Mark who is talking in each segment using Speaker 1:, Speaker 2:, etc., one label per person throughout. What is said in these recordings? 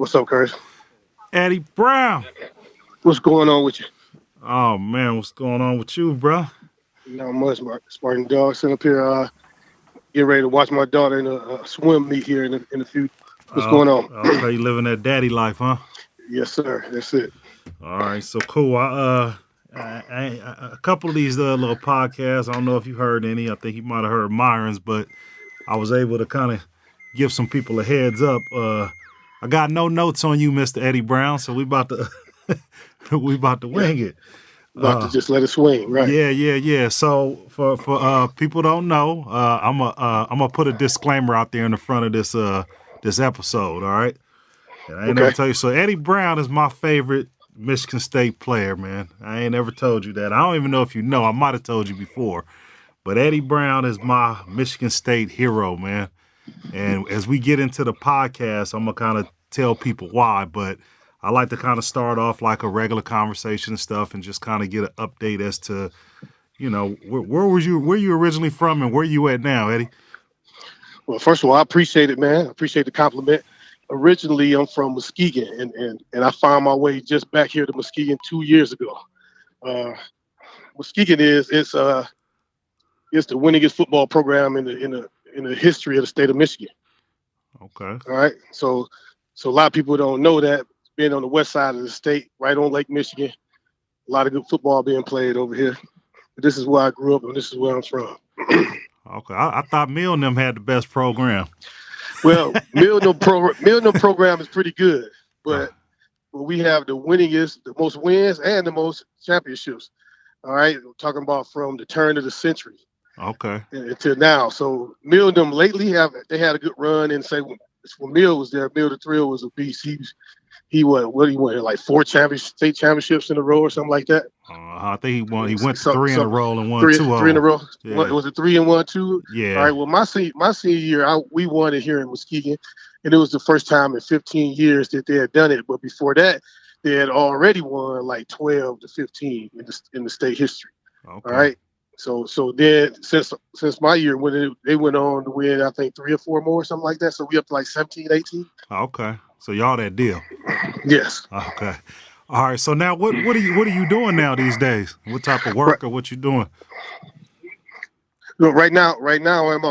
Speaker 1: What's up, Curtis?
Speaker 2: Eddie Brown.
Speaker 1: What's going on with you?
Speaker 2: Oh man, what's going on with you, bro?
Speaker 1: Not much, Spartan Dawg. Sitting up here, getting ready to watch my daughter in a swim meet here in a few. What's going on?
Speaker 2: Okay, you living that daddy life, huh?
Speaker 1: Yes, sir. That's it.
Speaker 2: All right, so cool. A couple of these little podcasts. I don't know if you heard any. I think you might have heard Myron's, but I was able to kind of give some people a heads up. I got no notes on you, Mr. Eddie Brown, so we about to wing it.
Speaker 1: About to just let it swing, right?
Speaker 2: Yeah. So for people don't know, I'm gonna put a disclaimer out there in the front of this episode. All right, and I ain't never tell you. So Eddie Brown is my favorite Michigan State player, man. I ain't ever told you that. I don't even know if you know. I might have told you before, but Eddie Brown is my Michigan State hero, man. And as we get into the podcast, I'm gonna kind of tell people why, but I like to kind of start off like a regular conversation and stuff, and just kind of get an update as to, where you originally from, and where you at now, Eddie?
Speaker 1: Well, first of all, I appreciate it, man. I appreciate the compliment. Originally, I'm from Muskegon, and I found my way just back here to Muskegon 2 years ago. Muskegon it's the winningest football program in the history of the state of Michigan.
Speaker 2: Okay.
Speaker 1: All right. So a lot of people don't know that. Being on the west side of the state, right on Lake Michigan, a lot of good football being played over here. But this is where I grew up, and this is where I'm from.
Speaker 2: Okay, I thought Mill and them had the best program.
Speaker 1: Well, Mill and them program is pretty good, but we have the most wins and the most championships. All right, I'm talking about from the turn of the century.
Speaker 2: Okay.
Speaker 1: Until now. So Mill and them lately they had a good run, and say when Mill was there, Mill the Thrill was a beast. He won like 4 state championships in a row or something like that.
Speaker 2: I think he won. He went to 3 in a row and won 2 of them.
Speaker 1: 3 in a row.
Speaker 2: Yeah.
Speaker 1: Was it 3 and 1, 2?
Speaker 2: Yeah.
Speaker 1: All right. Well, my senior year, we won it here in Muskegon, and it was the first time in 15 years that they had done it. But before that, they had already won like 12 to 15 in the state history.
Speaker 2: Okay.
Speaker 1: All right. So then since my year, when they went on to win, I think 3 or 4 more, something like that. So we up to like 17, 18.
Speaker 2: Okay. So y'all that deal.
Speaker 1: Yes.
Speaker 2: Okay. All right. So now what are you doing now these days? What type of work or what you doing?
Speaker 1: Look, right now I'm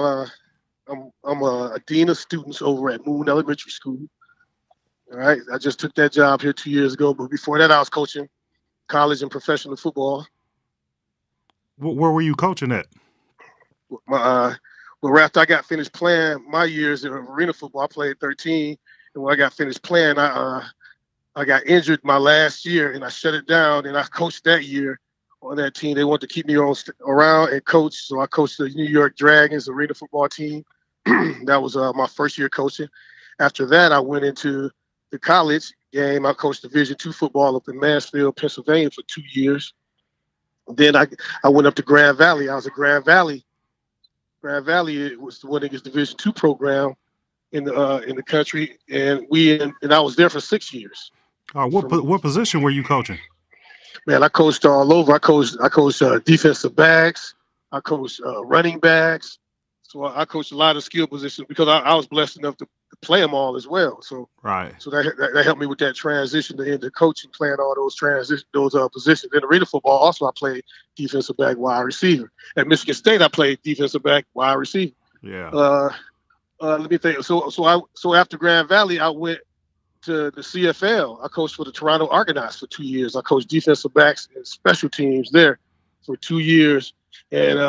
Speaker 1: a dean of students over at Moon Elementary School. All right. I just took that job here 2 years ago, but before that I was coaching college and professional football.
Speaker 2: Where were you coaching at?
Speaker 1: Well, after I got finished playing my years in arena football, I played 13. And when I got finished playing, I got injured my last year, and I shut it down. And I coached that year on that team. They wanted to keep me around and coach, so I coached the New York Dragons arena football team. That was my first year coaching. After that, I went into the college game. I coached Division II football up in Mansfield, Pennsylvania for 2 years. Then I went up to Grand Valley. I was at Grand Valley. Grand Valley, it was the winningest Division II program in the country, and I was there for 6 years.
Speaker 2: What position were you coaching?
Speaker 1: Man, I coached all over. I coached defensive backs. I coached running backs. So I coached a lot of skill positions because I was blessed enough to play them all as well. So
Speaker 2: right.
Speaker 1: So that helped me with that transition into coaching, playing all those positions. In arena football, also I played defensive back, wide receiver. At Michigan State, I played defensive back, wide receiver.
Speaker 2: Yeah.
Speaker 1: Let me think. So after Grand Valley, I went to the CFL. I coached for the Toronto Argonauts for 2 years. I coached defensive backs and special teams there for 2 years. And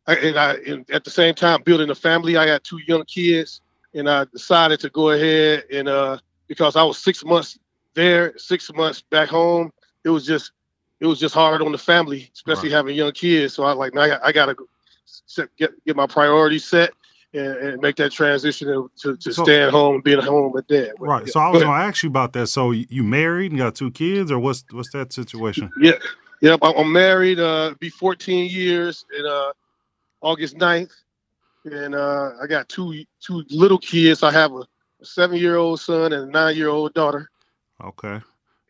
Speaker 1: at the same time, building a family. I had 2 young kids, and I decided to go ahead and because I was 6 months there, 6 months back home. It was just hard on the family, especially having young kids. So I got to get my priorities set. And make that transition to staying home and being home with dad.
Speaker 2: Right. Yeah. So I was going to ask you about that. So you married and got 2 kids, or what's that situation?
Speaker 1: Yeah. Yep. I'm married. Be 14 years in August 9th, and I got two little kids. I have a 7-year-old son and a 9-year-old daughter.
Speaker 2: Okay.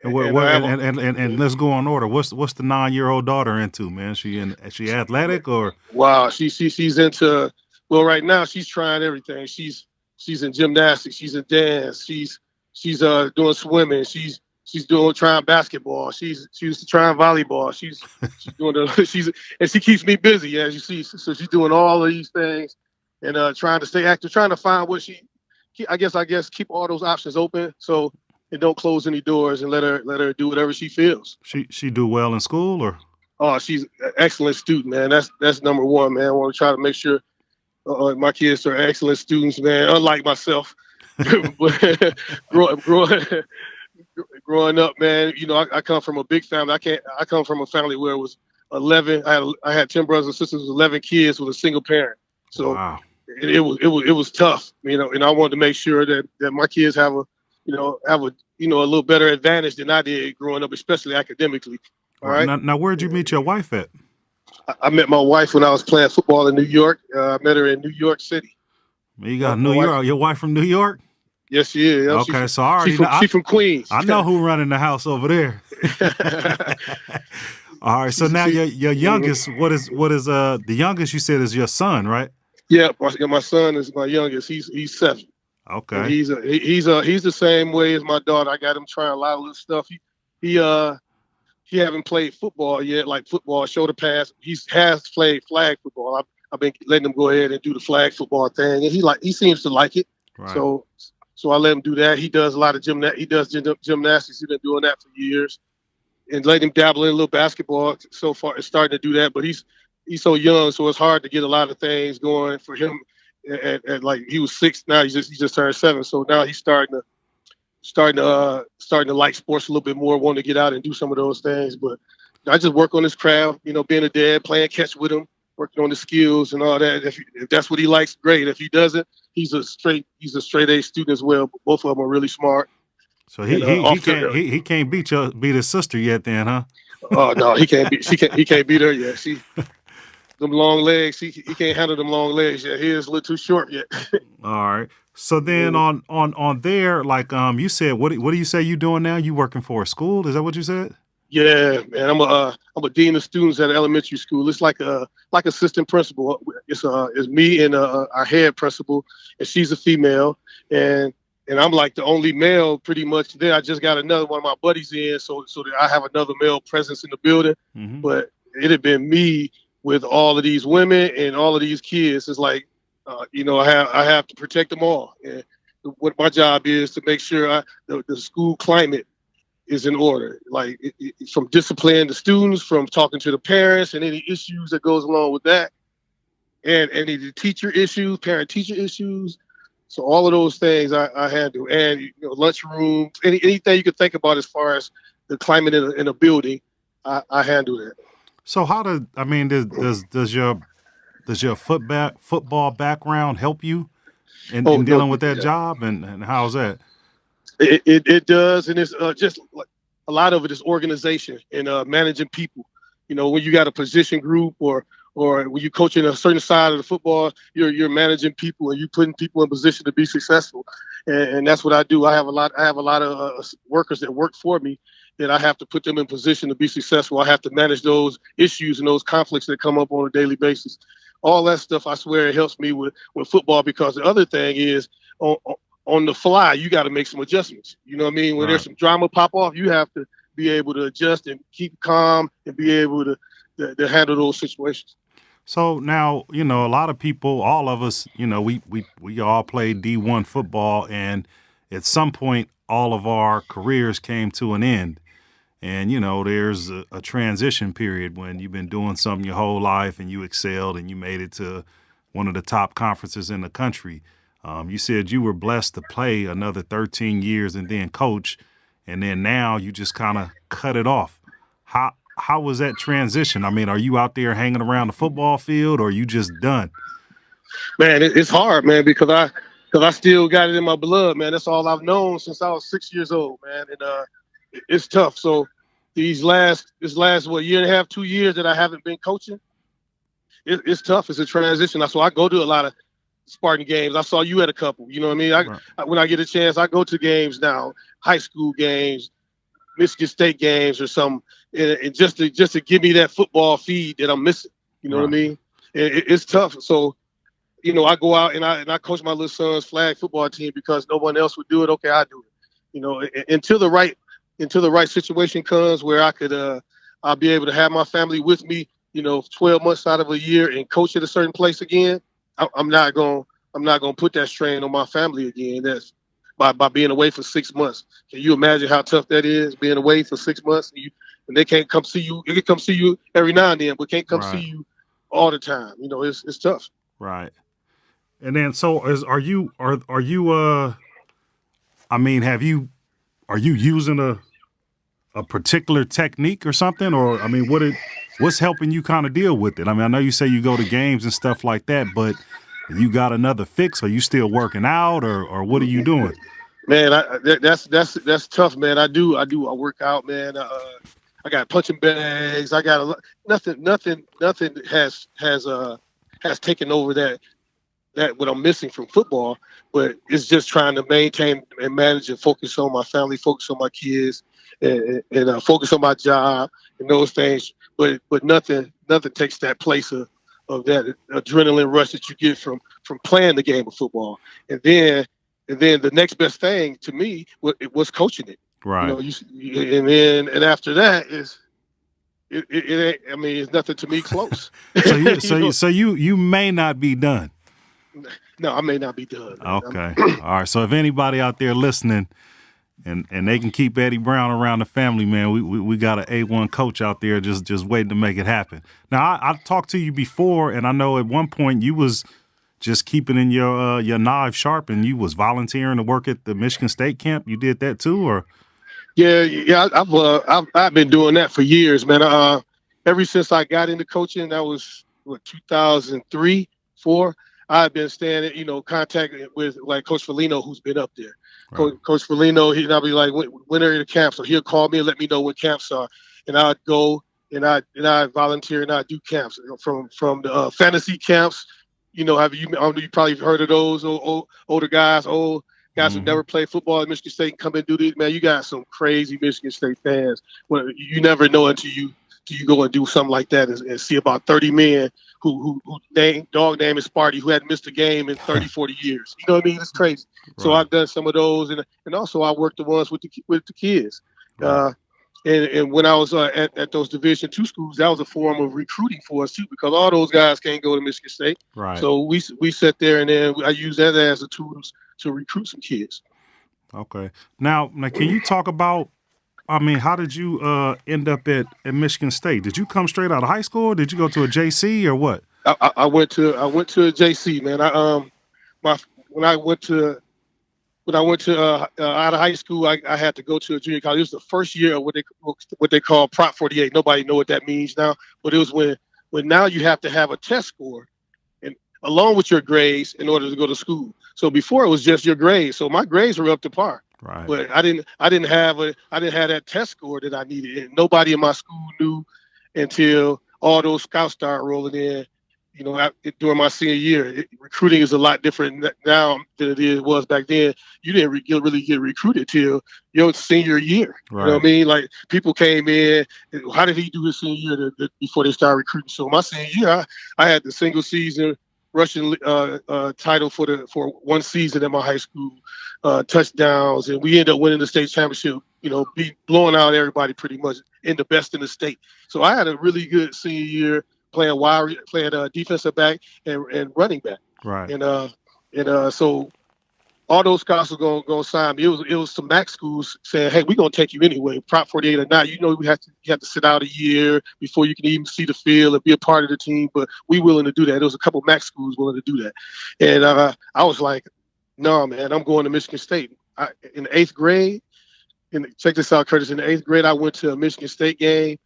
Speaker 2: And let's go on order. What's the 9-year-old daughter into, man? She athletic or?
Speaker 1: Wow, she's into. Well, right now she's trying everything. She's in gymnastics. She's in dance. She's she's doing swimming. She's trying basketball. She's trying volleyball. She's doing and she keeps me busy, as you see. So she's doing all of these things and trying to stay active, trying to find what I guess keep all those options open so and don't close any doors and let her do whatever she feels.
Speaker 2: She do well in school, or?
Speaker 1: Oh, she's an excellent student, man. That's number one, man. I want to try to make sure my kids are excellent students, man. Unlike myself, growing up, man. I come from a big family. I come from a family where it was 11. I had 10 brothers and sisters, 11 kids with a single parent. So
Speaker 2: wow.
Speaker 1: it was tough, and I wanted to make sure that my kids have a little better advantage than I did growing up, especially academically. All right.
Speaker 2: Now, where'd you meet your wife at?
Speaker 1: I met my wife when I was playing football in New York. I met her in New York City.
Speaker 2: You got New York. Your wife from New York?
Speaker 1: Yes, she is.
Speaker 2: Okay, so I already know.
Speaker 1: She's from Queens.
Speaker 2: I know who running the house over there. All right, so now your youngest, what is the youngest you said is your son, right?
Speaker 1: Yeah, my son is my youngest. He's 7.
Speaker 2: Okay.
Speaker 1: And he's the same way as my daughter. I got him trying a lot of little stuff. He haven't played football yet, like football, shoulder pass. He has played flag football. I've been letting him go ahead and do the flag football thing, and he seems to like it.
Speaker 2: Right.
Speaker 1: So I let him do that. He does a lot of gymnastics. He's been doing that for years, and let him dabble in a little basketball. So far, it's starting to do that, but he's so young, so it's hard to get a lot of things going for him. At like he was 6, now he just turned 7, so now he's starting to like sports a little bit more, wanting to get out and do some of those things. But I just work on his craft, being a dad, playing catch with him, working on the skills and all that. If that's what he likes, great. If he doesn't, he's a straight A student as well. But both of them are really smart.
Speaker 2: So he can't beat his sister yet, then, huh?
Speaker 1: Oh no, he can't beat her yet. Them long legs, he can't handle them long legs yet. He is a little too short yet. All
Speaker 2: right. So then on there, like you said, what do you say you doing now? You working for a school? Is that what you said?
Speaker 1: Yeah, man. I'm a dean of students at an elementary school. It's like assistant principal. It's me and our head principal, and she's a female, and I'm like the only male pretty much there. I just got another one of my buddies in, so that I have another male presence in the building. Mm-hmm. But it had been me with all of these women and all of these kids. It's like, I have to protect them all. And what my job is to make sure the school climate is in order, like from disciplining the students, from talking to the parents and any issues that goes along with that, and any teacher issues, parent-teacher issues. So all of those things I handle, and lunchroom, anything you could think about as far as the climate in a building, I handle that.
Speaker 2: So does your football background help you in dealing with that job, and how's that?
Speaker 1: It does, and it's just like a lot of it is organization and managing people. When you got a position group or when you coaching a certain side of the football, you're managing people and you putting people in position to be successful, and that's what I do. I have a lot of workers that work for me that I have to put them in position to be successful. I have to manage those issues and those conflicts that come up on a daily basis. All that stuff, I swear, it helps me with football, because the other thing is on the fly, you got to make some adjustments. You know what I mean? When there's some drama pop off, you have to be able to adjust and keep calm and be able to handle those situations.
Speaker 2: So now, a lot of people, all of us, we all played D1 football, and at some point, all of our careers came to an end. And, there's a transition period when you've been doing something your whole life and you excelled and you made it to one of the top conferences in the country. You said you were blessed to play another 13 years and then coach, and then now you just kind of cut it off. How was that transition? Are you out there hanging around the football field, or are you just done?
Speaker 1: Man, it's hard, man, because I still got it in my blood, man. That's all I've known since I was 6 years old, man, and it's tough. So this last year and a half, 2 years that I haven't been coaching, it's tough. It's a transition. So I go to a lot of Spartan games. I saw you at a couple. You know what I mean? When I get a chance, I go to games now, high school games, Michigan State games or something, and just to give me that football feed that I'm missing. You know what I mean? It's tough. So, I go out and I coach my little son's flag football team because no one else would do it. Okay, I do it. until the right situation comes where I'll be able to have my family with me, 12 months out of a year and coach at a certain place again. I'm not going to put that strain on my family again. That's by being away for 6 months. Can you imagine how tough that is, being away for 6 months and they can't come see you? They can come see you every now and then, but can't come see you all the time. It's tough.
Speaker 2: Right. And then, so are you using a particular technique or something? Or, what's helping you kind of deal with it? I know you say you go to games and stuff like that, but you got another fix? Are you still working out or what are you doing?
Speaker 1: Man, that's tough, man. I work out, man. I got punching bags. I got nothing has taken over that what I'm missing from football, but it's just trying to maintain and manage and focus on my family, focus on my kids, and focus on my job and those things. But nothing takes that place of that adrenaline rush that you get from playing the game of football. And then the next best thing to me was coaching it.
Speaker 2: Right.
Speaker 1: And after that is it ain't, it's nothing to me close.
Speaker 2: So you may not be done.
Speaker 1: No, I may not be done.
Speaker 2: Okay. All right. So if anybody out there listening and they can keep Eddie Brown around the family, man, we got an A1 coach out there just waiting to make it happen. Now, I talked to you before, and I know at one point you was just keeping in your knives sharp, and you was volunteering to work at the Michigan State camp. You did that too, or?
Speaker 1: Yeah. I've been doing that for years, man. Ever since I got into coaching, that was 2003, 4. I've been staying in, contact with like Coach Foligno, who's been up there. Right. Coach Foligno, I'll be like, when are the camps? So he'll call me and let me know what camps are, and I'd go and I volunteer and I do camps from the fantasy camps. You probably heard of those older guys, who never played football at Michigan State, come and do this. Man, you got some crazy Michigan State fans. Well, you never know until you go and do something like that and see about 30 men who dog name is Sparty, who hadn't missed a game in 30, 40 years. You know what I mean? It's crazy. Right. So I've done some of those, and also I worked the ones with the kids. Right. And when I was at those Division II schools, that was a form of recruiting for us too, because all those guys can't go to Michigan State.
Speaker 2: Right.
Speaker 1: So we sat there, and then I used that as a tool to recruit some kids.
Speaker 2: Okay. Now, can you talk about? How did you end up at Michigan State? Did you come straight out of high school, or did you go to a JC, or what?
Speaker 1: I went to a JC, man. When I went to out of high school, I had to go to a junior college. It was the first year of what they call Prop 48. Nobody know what that means now, but it was when now you have to have a test score and along with your grades in order to go to school. So before it was just your grades. So my grades were up to par.
Speaker 2: Right.
Speaker 1: But I didn't have that test score that I needed, and nobody in my school knew until all those scouts started rolling in. During my senior year, recruiting is a lot different now than it was back then. You didn't really get recruited till your senior year. Right. You know what I mean? Like people came in. How did he do his senior year before they started recruiting? So my senior year, I had the single season rushing title for one season at my high school. Touchdowns, and we ended up winning the state championship, blowing out everybody pretty much in the best in the state. So I had a really good senior year playing defensive back and running back. Right. And so all those scouts were going to sign me. It was some MAC schools saying, hey, we're going to take you anyway, Prop 48 or not. You have to sit out a year before you can even see the field and be a part of the team, but we willing to do that. There was a couple MAC schools willing to do that. And I was like, no, man, I'm going to Michigan State. In the 8th grade, check this out, Curtis. In the 8th grade, I went to a Michigan State game,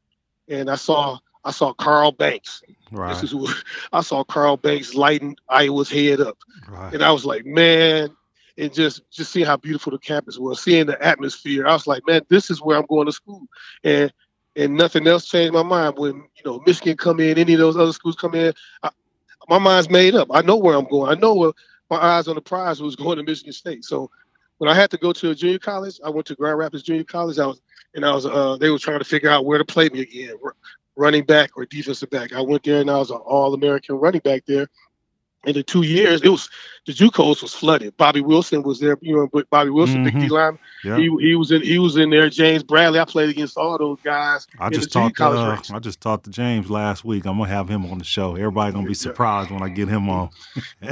Speaker 1: and I saw Carl Banks. Right. I saw Carl Banks lighting Iowa's head up. Right. And I was like, man, and just seeing how beautiful the campus was, seeing the atmosphere. I was like, man, this is where I'm going to school. And nothing else changed my mind. When, Michigan come in, any of those other schools come in, my mind's made up. I know where I'm going. I know where my eyes on the prize was going to Michigan State. So when I had to go to a junior college, I went to Grand Rapids Junior College. They were trying to figure out where to play me again, running back or defensive back. I went there and I was an All-American running back there. in the 2 years, the JUCOs was flooded. Bobby Wilson was there, but Bobby Wilson, big D line,
Speaker 2: Yeah.
Speaker 1: he was in there. James Bradley, I played against all those guys in the junior college ranks.
Speaker 2: I just talked to James last week. I'm gonna have him on the show. Everybody gonna be surprised when I get him on.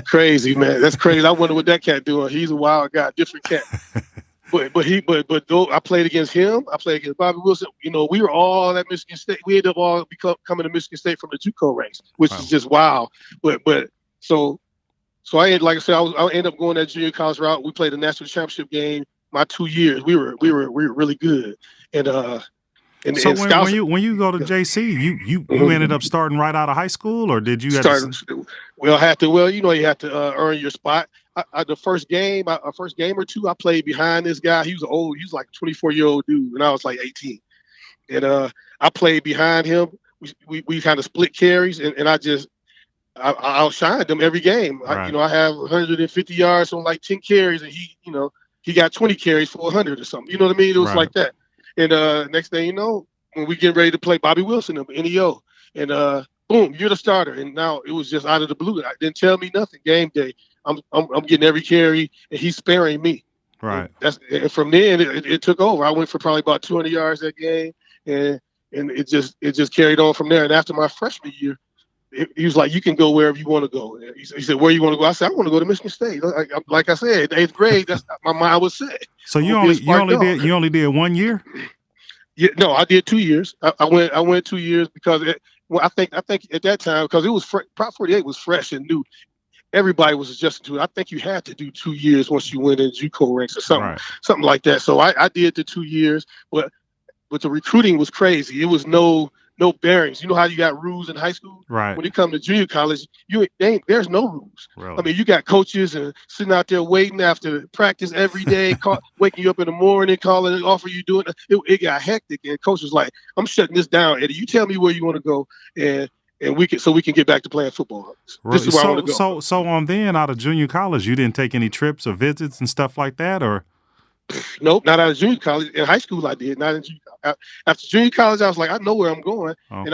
Speaker 1: Crazy, man. That's crazy. I wonder what that cat doing. He's a wild guy, different cat. But though I played against him, I played against Bobby Wilson. We were all at Michigan State. We ended up all coming to Michigan State from the JUCO ranks, which is just wild. So I had, like I said, I ended up going that junior college route. We played the national championship game. My 2 years, we were really good. And
Speaker 2: so when you go to JC, you ended up starting right out of high school, or did you
Speaker 1: start? You have to earn your spot. The first game or two, I played behind this guy. He was like a 24-year-old dude, and I was like 18. And I played behind him. We kind of split carries, and I outshined him every game.
Speaker 2: Right.
Speaker 1: I have 150 yards on like 10 carries, and he got 20 carries for 100 or something. You know what I mean? It was like that. And next thing you know, when we get ready to play Bobby Wilson, NEO, and boom, you're the starter. And now it was just out of the blue. I didn't tell me nothing. Game day, I'm getting every carry, and he's sparing me.
Speaker 2: Right.
Speaker 1: And from then it took over. I went for probably about 200 yards that game, and it just carried on from there. And after my freshman year, he was like, "You can go wherever you want to go." He said, "Where you want to go?" I said, "I want to go to Michigan State." Like I said, 8th grade, that's my mind was set.
Speaker 2: So you only did 1 year?
Speaker 1: Yeah, no, I did 2 years. I went 2 years because I think at that time, because it was Prop 48 was fresh and new. Everybody was adjusting to it. I think you had to do 2 years once you went in JUCO ranks or something like that. So I did the 2 years, but the recruiting was crazy. It was no bearings. You know how you got rules in high school?
Speaker 2: Right.
Speaker 1: When you come to junior college, there's no rules.
Speaker 2: Really?
Speaker 1: I mean, you got coaches and sitting out there waiting after practice every day, waking you up in the morning, calling and offering you doing it. It got hectic, and coach was like, "I'm shutting this down, Eddie. You tell me where you want to go, and we can get back to playing football. This is where I want to go."
Speaker 2: So on then out of junior college, you didn't take any trips or visits and stuff like that, or?
Speaker 1: Nope, not out of junior college. In high school, I did. Not in junior college. After junior college, I was like, I know where I'm going, and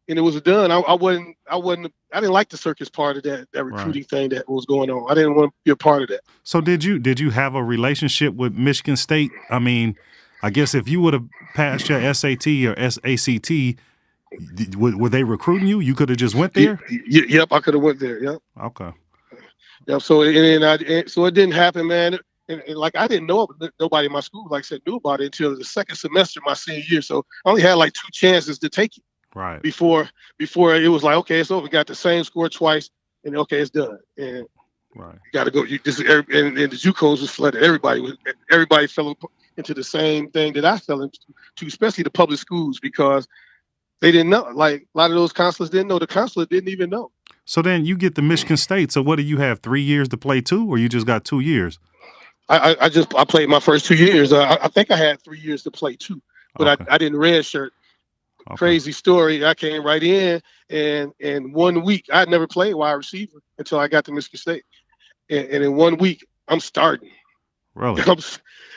Speaker 1: and it was done. I didn't like the circus part of that recruiting thing that was going on. I didn't want to be a part of that.
Speaker 2: So did you have a relationship with Michigan State? I mean, I guess if you would have passed your SAT or SACT, were they recruiting you? You could have just went there?
Speaker 1: Yep, I could have went there. Yep.
Speaker 2: Okay.
Speaker 1: Yep. So it didn't happen, man. And like I didn't know, nobody in my school, like I said, knew about it until the second semester of my senior year. So I only had like 2 chances to take it.
Speaker 2: Right.
Speaker 1: Before it was like, okay, it's over. We got the same score twice, and okay, it's done. And
Speaker 2: right,
Speaker 1: you got to go. And the JUCOs was flooded. Everybody fell into the same thing that I fell into, especially the public schools, because they didn't know. Like a lot of those counselors didn't know. The counselor didn't even know.
Speaker 2: So then you get to Michigan State. So what do you have? 3 years to play too, or you just got 2 years?
Speaker 1: I played my first 2 years. I think I had 3 years to play too, but
Speaker 2: okay.
Speaker 1: I didn't redshirt. Okay. Crazy story. I came right in, and 1 week I never played wide receiver until I got to Michigan State, and in 1 week I'm starting.
Speaker 2: Really?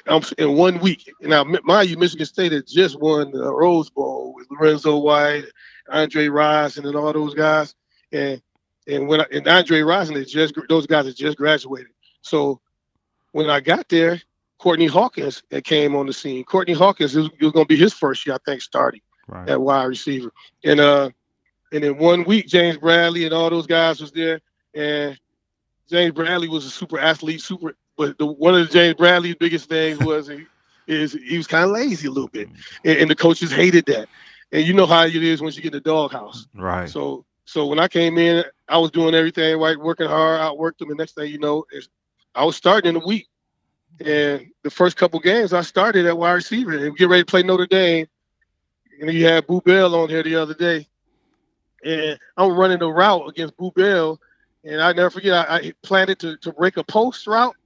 Speaker 1: I'm in 1 week. Now, mind you, Michigan State had just won the Rose Bowl with Lorenzo White, Andre Rison, and all those guys, and Andre Rison those guys had just graduated. So when I got there, Courtney Hawkins had came on the scene. Courtney Hawkins, it was going to be his first year, I think, starting. Right. At wide receiver, and in 1 week, James Bradley and all those guys was there, and James Bradley was a super athlete, but one of the James Bradley's biggest things was he was kind of lazy a little bit, and the coaches hated that, and you know how it is once you get in the doghouse,
Speaker 2: right?
Speaker 1: So when I came in, I was doing everything right, working hard, outworked them, and next thing you know, I was starting in a week, and the first couple games I started at wide receiver, and we get ready to play Notre Dame. And you had Boo Bell on here the other day, and I'm running a route against Boo Bell, and I never forget, I planned to break a post route,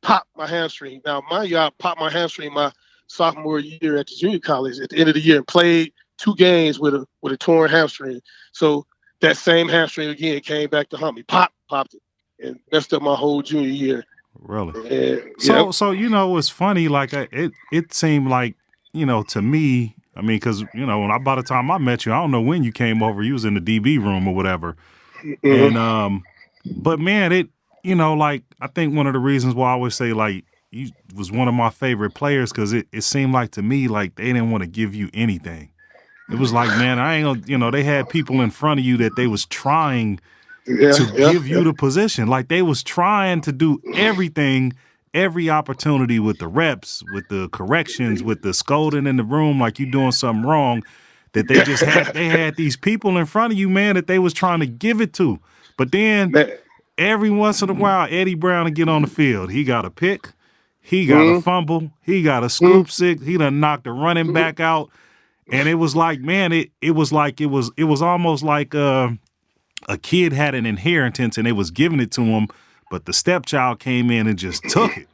Speaker 1: pop my hamstring. Now, mind you, I popped my hamstring my sophomore year at the junior college at the end of the year and played 2 games with a torn hamstring. So that same hamstring again came back to haunt me. Popped it, and messed up my whole junior year.
Speaker 2: Really? And, so it's funny. Like it seemed like to me. I mean, because, by the time I met you, I don't know when you came over. You was in the DB room or whatever. Mm-hmm. And, But man, like I think one of the reasons why I always say like you was one of my favorite players because it seemed like to me like they didn't want to give you anything. It was like, man, I ain't gonna, they had people in front of you that they was trying to give you the position. Like they was trying to do everything, every opportunity with the reps, with the corrections, with the scolding in the room like you doing something wrong, that they just had these people in front of you, man, that they was trying to give it to. But then every once in a while, Eddie Brown would get on the field. He got a pick. He got a fumble. He got a scoop six. He done knocked the running back out. And it was like, man, it was almost like a kid had an inheritance and they was giving it to him, but the stepchild came in and just took it.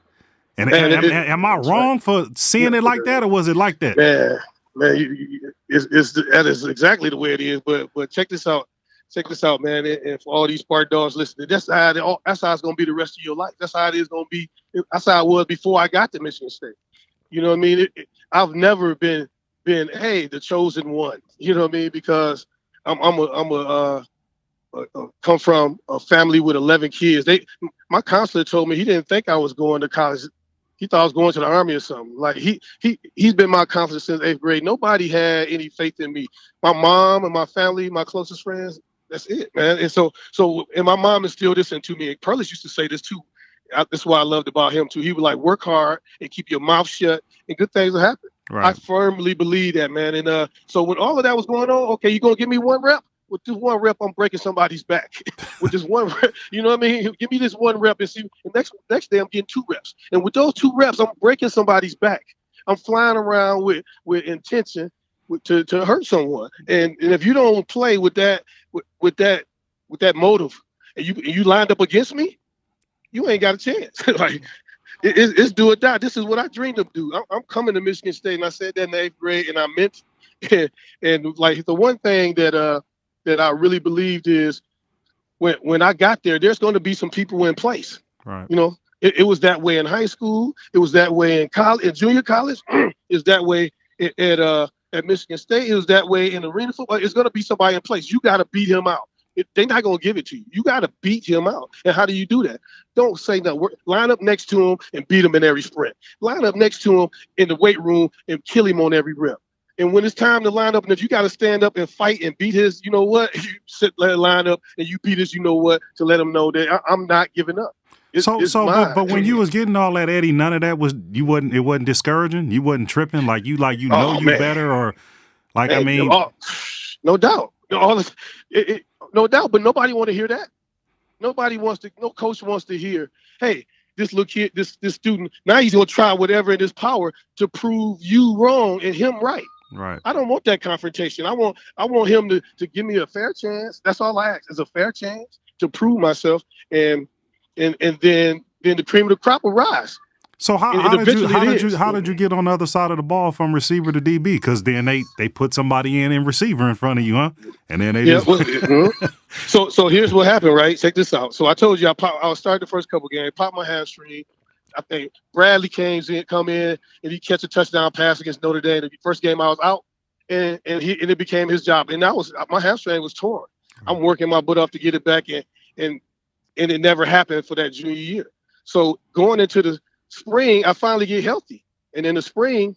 Speaker 2: And am I wrong for seeing it like that, or was it like that?
Speaker 1: Man, that is exactly the way it is. But check this out. Check this out, man. And for all these Spartan Dogs listening, that's how it's going to be the rest of your life. That's how it is going to be. That's how it was before I got to Michigan State. You know what I mean? I've never been the chosen one. You know what I mean? Because I'm come from a family with 11 kids. My counselor told me he didn't think I was going to college. He thought I was going to the Army or something. Like he's been my counselor since 8th grade. Nobody had any faith in me. My mom and my family, my closest friends, that's it, man. And so my mom instilled this into me. Perlis used to say this too. That's what I loved about him too. He would like work hard and keep your mouth shut, and good things will happen. Right. I firmly believe that, man. And so when all of that was going on, okay, you gonna give me one rep? With this one rep, I'm breaking somebody's back. With this one rep, you know what I mean? Give me this one rep and see. And next day, I'm getting 2 reps. And with those 2 reps, I'm breaking somebody's back. I'm flying around with intention to hurt someone. And if you don't play with that motive, and you lined up against me, you ain't got a chance. Like it's do or die. This is what I dreamed of do. I'm coming to Michigan State, and I said that in the 8th grade, and I meant it. And like the one thing that I really believed is when I got there, there's going to be some people in place. Right. You know, it was that way in high school. It was that way in college, in junior college. It's that way at Michigan State. It was that way in arena football. It's going to be somebody in place. You got to beat him out. They're not going to give it to you. You got to beat him out. And how do you do that? Don't say no. Line up next to him and beat him in every sprint. Line up next to him in the weight room and kill him on every rep. And when it's time to line up, and if you got to stand up and fight and beat his, you know what, you line up and you beat his, you know what, to let him know that I'm not giving up.
Speaker 2: But when you was getting all that, Eddie, none of that it wasn't discouraging. You wasn't tripping you better, or like, man, I mean,
Speaker 1: no doubt, no doubt, but nobody want to hear that. No coach wants to hear, hey, this little kid, this student, now he's going to try whatever in his power to prove you wrong and him right.
Speaker 2: Right.
Speaker 1: I don't want that confrontation. I want him to give me a fair chance. That's all I ask, is a fair chance to prove myself, and then the cream of the crop will rise.
Speaker 2: So how did you get on the other side of the ball from receiver to DB? Because then they put somebody in receiver in front of you, huh? And then they
Speaker 1: So here's what happened, right? Check this out. So I told you I started the first couple games, popped my hamstring. I think Bradley come in, and he catch a touchdown pass against Notre Dame. The first game I was out, and it became his job. And my hamstring was torn. I'm working my butt off to get it back, and it never happened for that junior year. So going into the spring, I finally get healthy, and in the spring,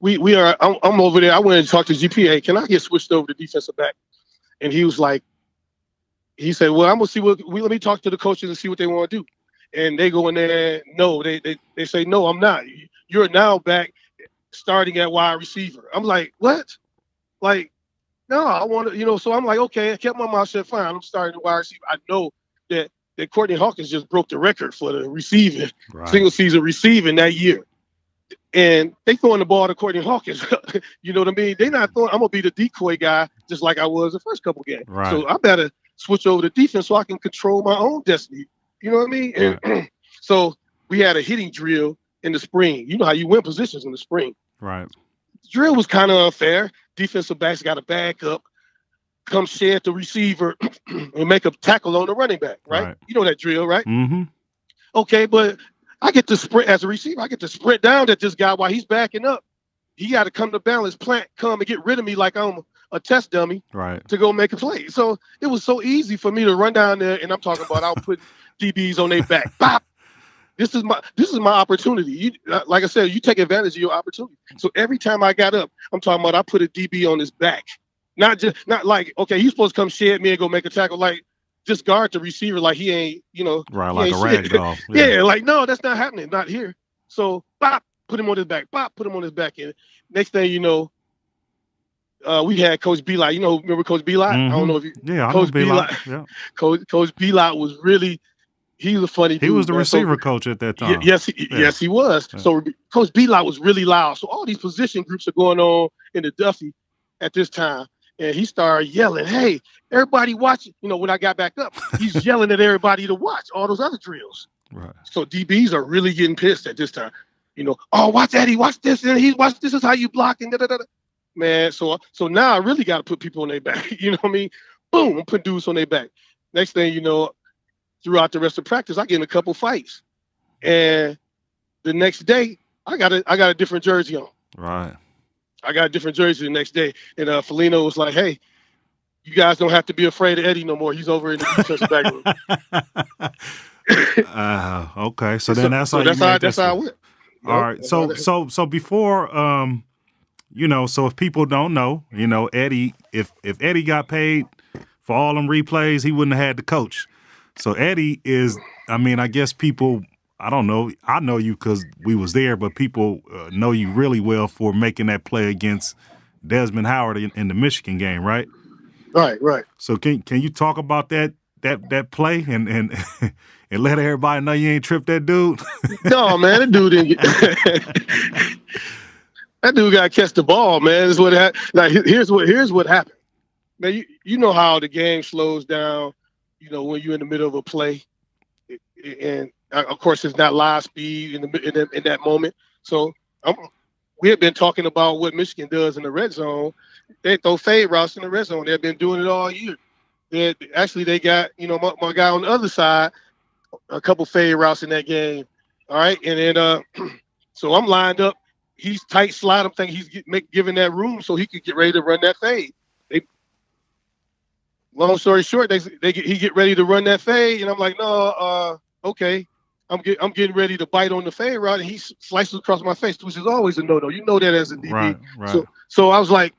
Speaker 1: I'm over there. I went and talked to GPA. Can I get switched over to defensive back? And he was like, he said, well, I'm gonna see let me talk to the coaches and see what they want to do. And they go in there, no, they say, no, I'm not. You're now back starting at wide receiver. I'm like, what? Like, no, I want to, so I'm like, okay, I kept my mouth shut, fine. I'm starting at wide receiver. I know that Courtney Hawkins just broke the record for the receiving, single season receiving that year. And they throwing the ball to Courtney Hawkins. You know what I mean? They not throwing, I'm going to be the decoy guy just like I was the first couple games. Right. So I better switch over to defense so I can control my own destiny. You know what I mean? Right. And so we had a hitting drill in the spring. You know how you win positions in the spring.
Speaker 2: Right.
Speaker 1: The drill was kind of unfair. Defensive backs got to back up, come shed the receiver, and make a tackle on the running back, right? You know that drill, right?
Speaker 2: Mm-hmm.
Speaker 1: Okay, but I get to sprint as a receiver. I get to sprint down at this guy while he's backing up. He got to come to balance, come and get rid of me like I'm a test dummy to go make a play. So it was so easy for me to run down there, and I'm talking about I'll put DBs on their back. Bop. This is my opportunity. You, like I said, you take advantage of your opportunity. So every time I got up, I'm talking about I put a DB on his back. Not like, okay, he's supposed to come shed me and go make a tackle. Like, just guard the receiver like he ain't,
Speaker 2: right, like a rag doll.
Speaker 1: Yeah, like, no, that's not happening. Not here. So, bop, put him on his back. Bop, put him on his back. And next thing you know, we had Coach B-Lot. Remember Coach B-Lot?
Speaker 2: Mm-hmm.
Speaker 1: I don't know if you.
Speaker 2: Yeah, I know B-Lot. Yeah.
Speaker 1: Coach B-Lot was really. He was a funny dude.
Speaker 2: He was the receiver coach at that time.
Speaker 1: Yes, he was. Yeah. So Coach B-Lot was really loud. So all these position groups are going on in the Duffy at this time. And he started yelling, hey, everybody watch. When I got back up, he's yelling at everybody to watch all those other drills.
Speaker 2: Right.
Speaker 1: So DBs are really getting pissed at this time. Oh, watch Eddie, watch this. And watch this is how you block. And da-da-da-da. Man, so now I really got to put people on their back. You know what I mean? Boom, I'm putting dudes on their back. Next thing you know, throughout the rest of practice, I get in a couple fights. And the next day, I got a different jersey on.
Speaker 2: Right.
Speaker 1: I got a different jersey the next day. And Felino was like, hey, you guys don't have to be afraid of Eddie no more. He's over in the defensive back room.
Speaker 2: Okay. So then that's how I went. All right. So before, so if people don't know, Eddie, if Eddie got paid for all them replays, he wouldn't have had the coach. So Eddie is, I guess people, I don't know. I know you because we was there, but people know you really well for making that play against Desmond Howard in the Michigan game, right?
Speaker 1: Right.
Speaker 2: So can you talk about that play and and let everybody know you ain't tripped that dude?
Speaker 1: No, man, that dude didn't that dude got to catch the ball, man. Is what happened. Like here's what happened. Man, you know how the game slows down, when you're in the middle of a play, and of course it's not live speed in that moment. So we have been talking about what Michigan does in the red zone. They throw fade routes in the red zone. They've been doing it all year. They got, my guy on the other side, a couple fade routes in that game. All right. And then, so I'm lined up. He's tight slide. I'm thinking he's giving that room so he could get ready to run that fade. Long story short, he get ready to run that fade. And I'm like, no, okay. I'm getting ready to bite on the fade route, and he slices across my face, which is always a no-no. You know that as a DB.
Speaker 2: Right.
Speaker 1: So I was like,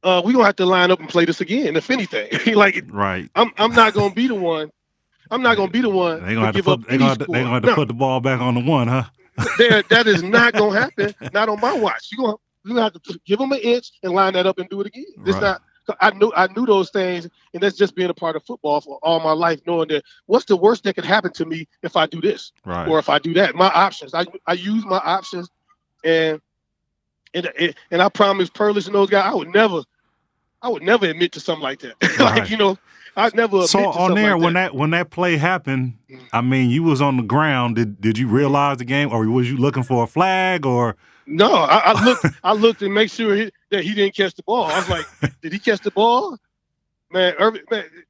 Speaker 1: we're gonna have to line up and play this again, if anything.
Speaker 2: Right.
Speaker 1: I'm not gonna be the one. I'm not gonna be the one.
Speaker 2: They're gonna have to put the ball back on the one, huh?
Speaker 1: That is not gonna happen. Not on my watch. You're gonna have to give them an inch and line that up and do it again. It's not. I knew those things, and that's just being a part of football for all my life, knowing that what's the worst that could happen to me if I do this or if I do that. My options. I use my options, and I promise Perlis and those guys, I would never admit to something like that.
Speaker 2: Right.
Speaker 1: I'd never admit
Speaker 2: so
Speaker 1: to
Speaker 2: on there
Speaker 1: like
Speaker 2: when that play happened, you was on the ground. Did you realize the game, or was you looking for a flag, or?
Speaker 1: No, I looked to make sure that he didn't catch the ball. I was like, did he catch the ball? Man,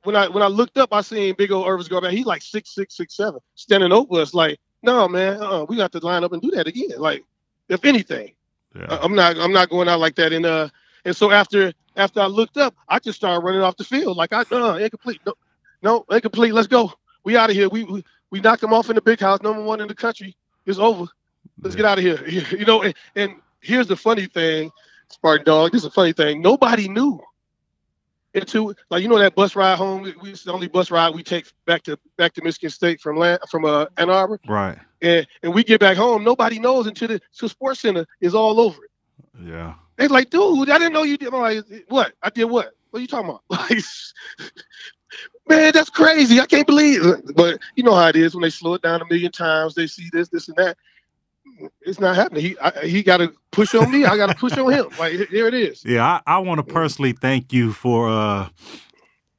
Speaker 1: when I looked up, I seen big old Irvis go back. He's like 6'6", 6'7", standing over us. Like, no, man, we got to line up and do that again. Like, if anything, I'm not going out like that. And so after I looked up, I just started running off the field. Like, incomplete. No, incomplete. Let's go. We out of here. We knocked him off in the big house, number one in the country. It's over. Let's get out of here. And here's the funny thing, Spartan Dawg. This is a funny thing. Nobody knew until, that bus ride home. It's the only bus ride we take back to Michigan State from Ann Arbor.
Speaker 2: Right.
Speaker 1: And we get back home. Nobody knows until the Sports Center is all over it.
Speaker 2: Yeah.
Speaker 1: They're like, dude, I didn't know you did. I'm like, what? I did what? What are you talking about? Like, man, that's crazy. I can't believe it. But you know how it is when they slow it down a million times. They see this, and that. It's not happening. He got to push on me. I got to push on him. Like, here it is.
Speaker 2: Yeah, I want to personally thank you for,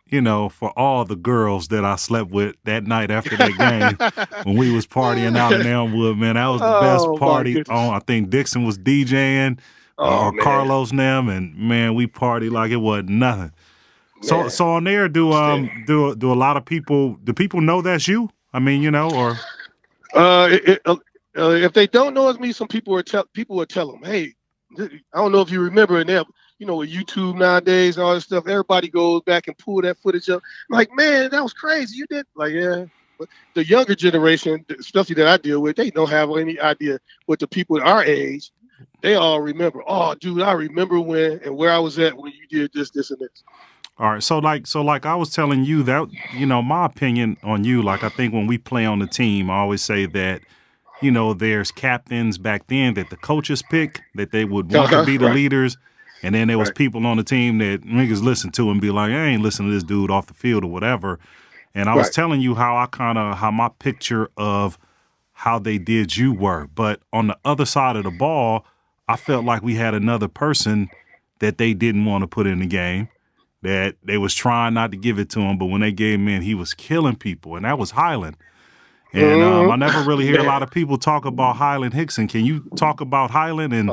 Speaker 2: for all the girls that I slept with that night after that game when we was partying out in Elmwood, man. That was the best party on. I think Dixon was DJing or Carlos and them, and man, we partied like it wasn't nothing. So on there, do a lot of people? Do people know that's you? Or if they don't know it's me, some people will tell them, hey, I don't know if you remember, and
Speaker 1: with YouTube nowadays and all this stuff, everybody goes back and pull that footage up. I'm like, man, that was crazy. You did? Like, yeah. But the younger generation, especially that I deal with, they don't have any idea what the people our age, they all remember. Oh, dude, I remember when and where I was at when you did this, this, and this.
Speaker 2: All right. So like I was telling you that, my opinion on you, like I think when we play on the team, I always say that, there's captains back then that the coaches pick, that they would want to be the leaders. And then there was people on the team that niggas listen to and be like, I ain't listening to this dude off the field or whatever. And I was telling you how my picture of how they did you were. But on the other side of the ball, I felt like we had another person that they didn't want to put in the game, that they was trying not to give it to him. But when they gave him in, he was killing people. And that was Highland. And I never really hear a lot of people talk about Highland Hickson. Can you talk about Highland? And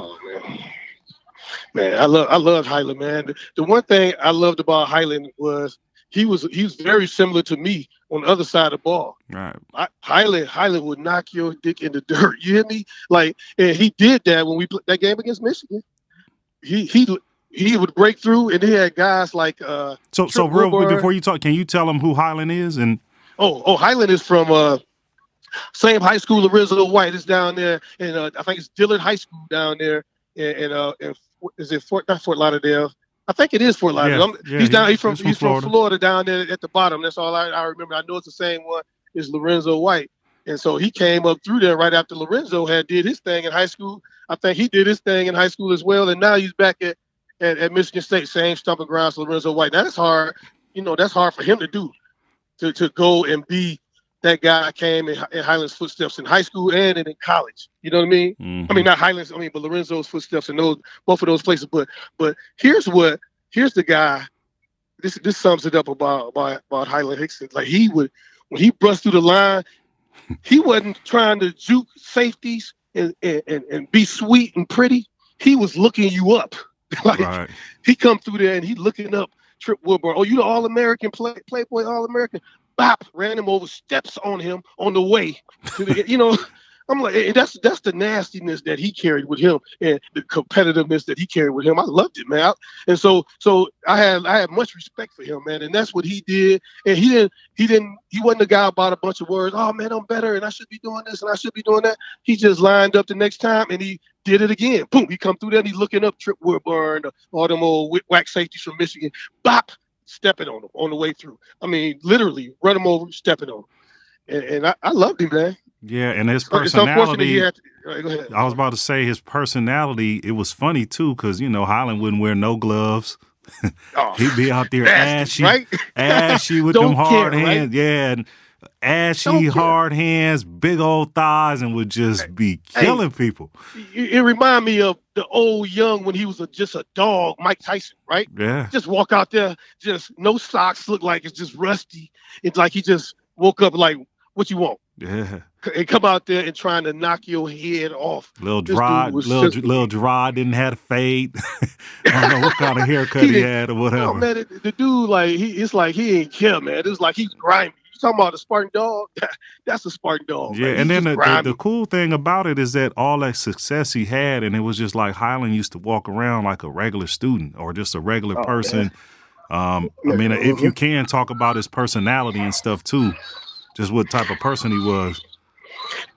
Speaker 1: man, I love Highland, man. The one thing I loved about Highland was he was very similar to me on the other side of the ball.
Speaker 2: Right.
Speaker 1: Highland would knock your dick in the dirt. You hear me? Like, and he did that when we played that game against Michigan. He would break through, and he had guys like
Speaker 2: So real quick before you talk, can you tell them who Highland is? And
Speaker 1: Highland is from same high school. Lorenzo White is down there, and I think it's Dillard High School down there, and is it not Fort Lauderdale? I think it is Fort Lauderdale.
Speaker 2: Yeah,
Speaker 1: He's from Florida down there at the bottom. That's all I remember. I know it's the same one as Lorenzo White, and so he came up through there right after Lorenzo had did his thing in high school. I think he did his thing in high school as well, and now he's back at Michigan State, same stomping grounds, Lorenzo White. Now that's hard. That's hard for him to do, to go and be that guy came in Highland's footsteps in high school and in college. You know what I mean?
Speaker 2: Mm-hmm.
Speaker 1: I mean, not Highland's, but Lorenzo's footsteps in both of those places. But here's the guy. This sums it up about Highland Hickson. Like when he brushed through the line, he wasn't trying to juke safeties and be sweet and pretty. He was looking you up. Like he come through there and he looking up Trip Woodburn. Oh, you the All-American Playboy All-American. Bop, ran him over, steps on him on the way. I'm like, that's the nastiness that he carried with him and the competitiveness that he carried with him. I loved it, man. And so I had much respect for him, man. And that's what he did. And he wasn't a guy about a bunch of words. Oh man, I'm better and I should be doing this and I should be doing that. He just lined up the next time and he did it again. Boom, he come through there and he's looking up Trip Woodburn, all them old whack safeties from Michigan. Bop, stepping on him on the way through. I mean, literally run him over, stepping on him. And I loved him, man.
Speaker 2: Yeah, and his personality.
Speaker 1: Go ahead.
Speaker 2: I was about to say his personality. It was funny too, because Highland wouldn't wear no gloves. He'd be out there
Speaker 1: nasty,
Speaker 2: ashy with them hard hands. Right? Yeah, and ashy hard hands, big old thighs, and would just be killing people.
Speaker 1: It reminded me of the old young when he was just a dog, Mike Tyson, right?
Speaker 2: Yeah.
Speaker 1: Just walk out there, just no socks, look like it's just rusty. It's like he just woke up like, what you want?
Speaker 2: Yeah.
Speaker 1: And come out there and trying to knock your head off.
Speaker 2: Little dry, didn't have a fade. I don't know what kind of haircut he had or whatever.
Speaker 1: No, man, the dude, it's like he ain't care, man. It's like he's grimy. You talking about a Spartan Dawg? That's a Spartan Dawg.
Speaker 2: Yeah, and then the cool thing about it is that all that success he had, and it was just like Highland used to walk around like a regular student or just a regular person. Man. If you can talk about his personality and stuff too, just what type of person he was.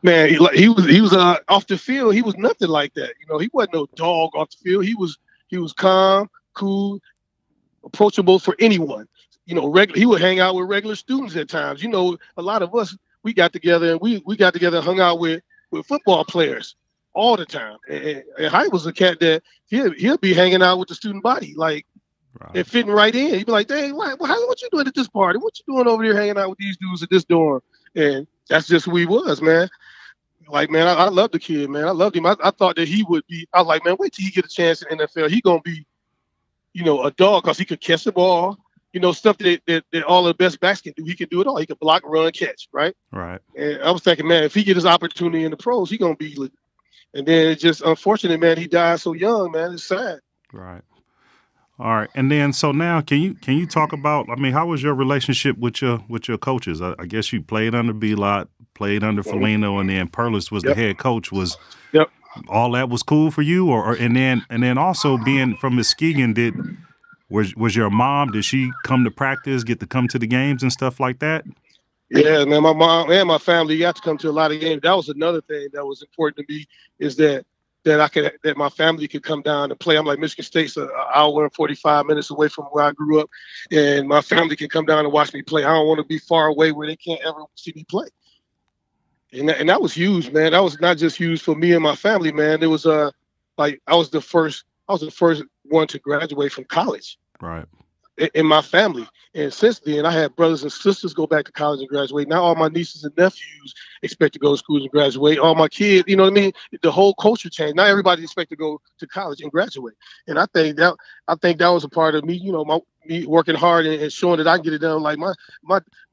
Speaker 1: Man, he was off the field. He was nothing like that. He wasn't no dog off the field. He was calm, cool, approachable for anyone. He would hang out with regular students at times. A lot of us, we got together and we got together and hung out with football players all the time. And Hyde was a cat that he'll be hanging out with the student body, like, and fitting right in. He'd be like, dang, what you doing at this party? What you doing over here hanging out with these dudes at this dorm? And that's just who he was, man. Like, man, I love the kid, man. I loved him. I thought that he would be. I was like, man, wait till he get a chance in the NFL. He gonna be, a dog because he could catch the ball. Stuff that all the best backs can do. He can do it all. He can block, run, catch, right?
Speaker 2: Right.
Speaker 1: And I was thinking, man, if he get his opportunity in the pros, he gonna be. And then it's just unfortunate, man. He died so young, man. It's sad.
Speaker 2: Right. All right, and then so now, can you talk about? I mean, how was your relationship with your coaches? I guess you played under B-Lot, played under Felino, and then Perlis was the head coach. all that was cool for you, or and then also being from Muskegon, was your mom? Did she come to practice, get to come to the games and stuff like that?
Speaker 1: Yeah, man, my mom and my family got to come to a lot of games. That was another thing that was important to me, is that my family could come down and play. I'm like, Michigan State's an hour and 45 minutes away from where I grew up, and my family can come down and watch me play. I don't want to be far away where they can't ever see me play. And that was huge, man. That was not just huge for me and my family, man. It was like I was the first one to graduate from college.
Speaker 2: Right.
Speaker 1: In my family. And since then, I had brothers and sisters go back to college and graduate. Now all my nieces and nephews expect to go to school and graduate. All my kids, you know what I mean? The whole culture changed. Now everybody expects to go to college and graduate. And I think that was a part of me, me working hard and showing that I can get it done. Like my